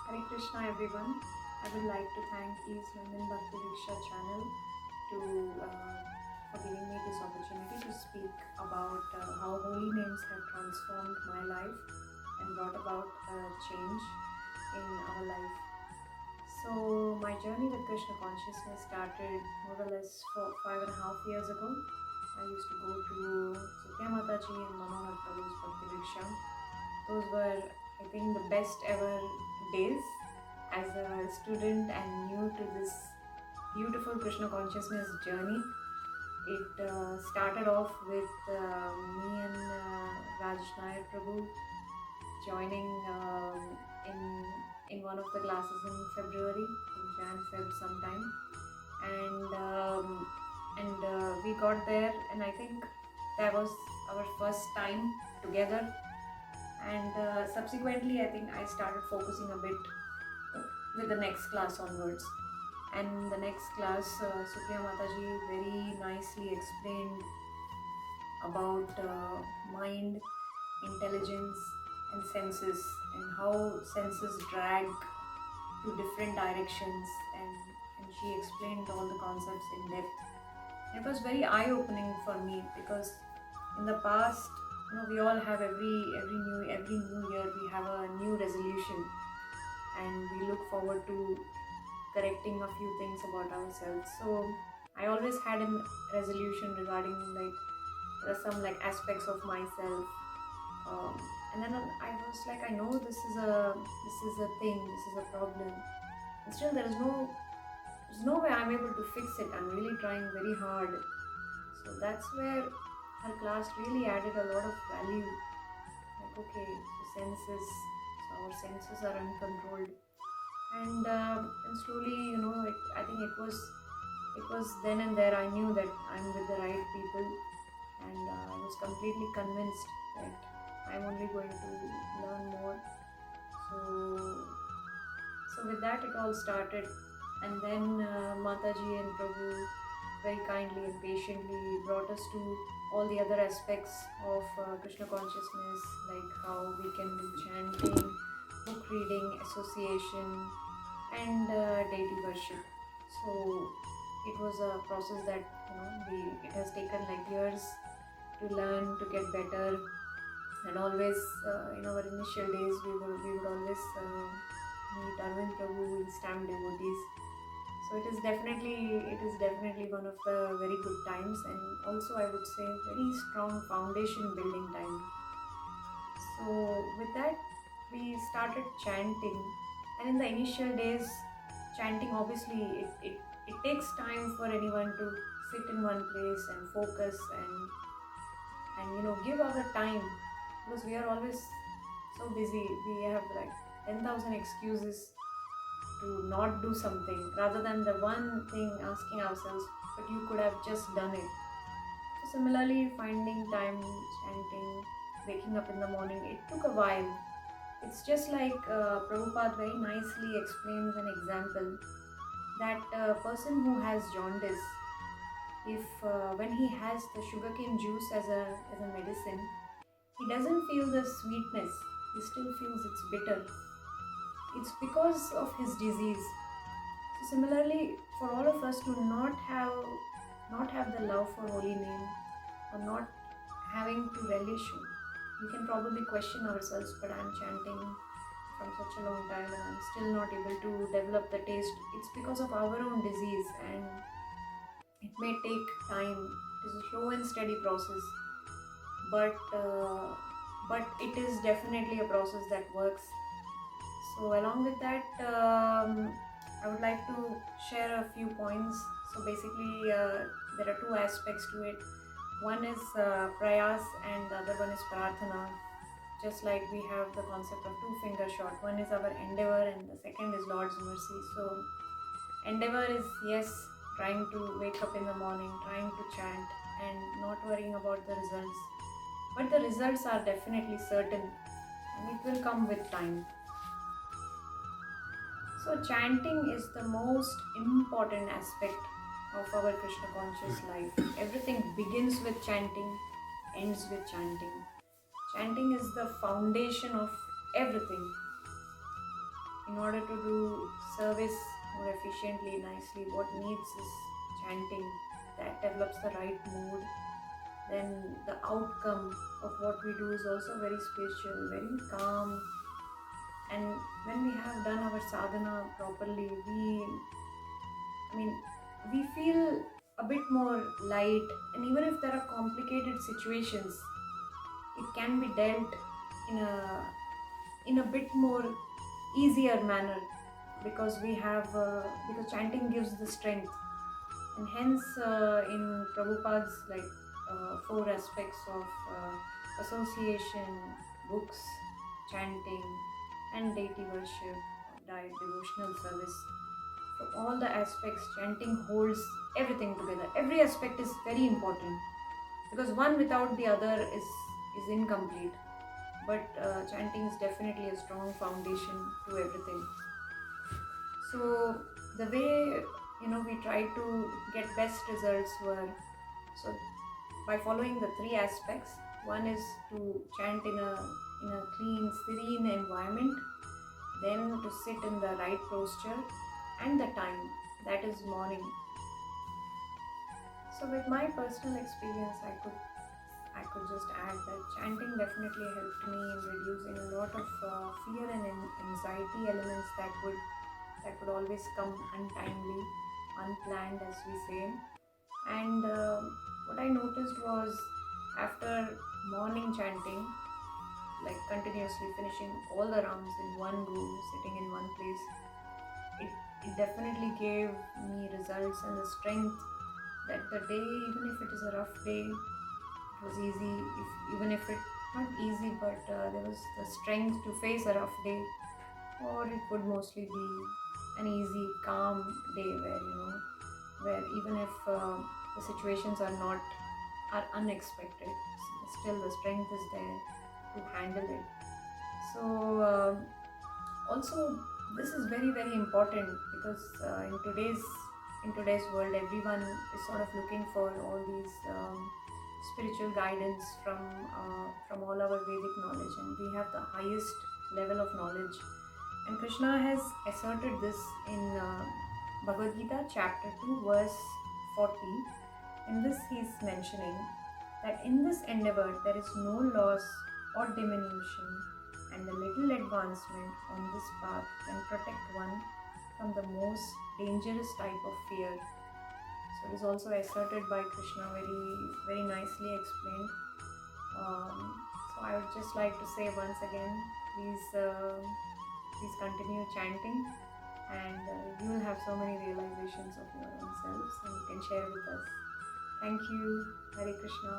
Hare Krishna everyone. I would like to thank East London Bhakti Diksha channel for giving me this opportunity to speak about how holy names have transformed my life and brought about a change in our life. So my journey with Krishna consciousness started more or less 5.5 years ago. I used to go to Deepti Mataji and Manohar Prabhu's Bhakti Diksha. Those were, I think, the best ever days as a student and new to this beautiful Krishna consciousness journey. It started off with me and Raj Nair Prabhu joining in one of the classes in February, in Jan-Feb sometime, and we got there, and I think that was our first time together. And subsequently, I think I started focusing a bit with the next class onwards. And the next class, Supriya Mataji very nicely explained about mind, intelligence, and senses, and how senses drag to different directions. And she explained all the concepts in depth. It was very eye-opening for me because in the past, we all have every new year we have a new resolution, and we look forward to correcting a few things about ourselves. So I always had a resolution regarding there are some aspects of myself, and then I was like, I know this is a thing, this is a problem, and still there's no way I'm able to fix it. I'm really trying very hard. So that's where her class really added a lot of value. Like, okay, our senses are uncontrolled, and slowly, I think it was then and there I knew that I'm with the right people, and I was completely convinced that I'm only going to learn more. So with that it all started, and then Mataji and Prabhu very kindly and patiently brought us to all the other aspects of Krishna consciousness, like how we can do chanting, book reading, association, and deity worship. So it was a process that it has taken years to learn, to get better, and always in our initial days we would always meet Arvind Prabhu in Stamp Devotees. So it is definitely one of the very good times, and also I would say very strong foundation building time. So with that we started chanting, and in the initial days, chanting, obviously it takes time for anyone to sit in one place and focus and give our time, because we are always so busy. We have 10,000 excuses to not do something, rather than the one thing asking ourselves, but you could have just done it. So similarly, finding time, chanting, waking up in the morning, it took a while. It's just like Prabhupaad very nicely explains an example, that a person who has jaundice, if when he has the sugarcane juice as a medicine, he doesn't feel the sweetness, he still feels it's bitter. It's because of his disease. So similarly, for all of us to not have the love for holy name, or not having to relish, we can probably question ourselves, but I'm chanting from such a long time and I'm still not able to develop the taste. It's because of our own disease, and it may take time. It is a slow and steady process, but it is definitely a process that works. So along with that, I would like to share a few points. So basically, there are two aspects to it. One is prayas and the other one is prarthana. Just like we have the concept of two-finger shot. One is our endeavor and the second is Lord's mercy. So endeavor is, yes, trying to wake up in the morning, trying to chant and not worrying about the results. But the results are definitely certain, and it will come with time. So chanting is the most important aspect of our Krishna conscious life. Everything begins with chanting, ends with chanting. Chanting is the foundation of everything. in order to do service more efficiently, nicely, what needs is chanting. That develops the right mood. Then the outcome of what we do is also very spiritual, very calm. And when we have done our sadhana properly, we feel a bit more light. And even if there are complicated situations, it can be dealt in a bit more easier manner, because because chanting gives the strength. And hence in Prabhupada's four aspects of association, books, chanting, and deity worship, diet, devotional service, from all the aspects, chanting holds everything together. Every aspect is very important, because one without the other is incomplete. But chanting is definitely a strong foundation to everything. So the way we try to get best results were, so by following the three aspects. One is to chant in a clean, serene environment, then to sit in the right posture, and the time, that is morning. So with my personal experience, I could just add that chanting definitely helped me in reducing a lot of fear and anxiety elements that would always come untimely, unplanned, as we say. And what I noticed was, after morning chanting, like continuously finishing all the rounds in one go, sitting in one place, it definitely gave me results and the strength that the day, even if it is a rough day, it was easy. Even if it not easy, but there was the strength to face a rough day, or it would mostly be an easy, calm day where even if the situations are unexpected, still the strength is there to handle it. So also this is very, very important, because in today's world, everyone is sort of looking for all these spiritual guidance from all our Vedic knowledge, and we have the highest level of knowledge. And Krishna has asserted this in Bhagavad Gita chapter 2 verse 40. In this he is mentioning that in this endeavor there is no loss or diminution, and a little advancement on this path can protect one from the most dangerous type of fear. So it is also asserted by Krishna, very, very nicely explained. So I would just like to say once again, please continue chanting, and you will have so many realizations of your own selves, and you can share with us. Thank you. Hare Krishna.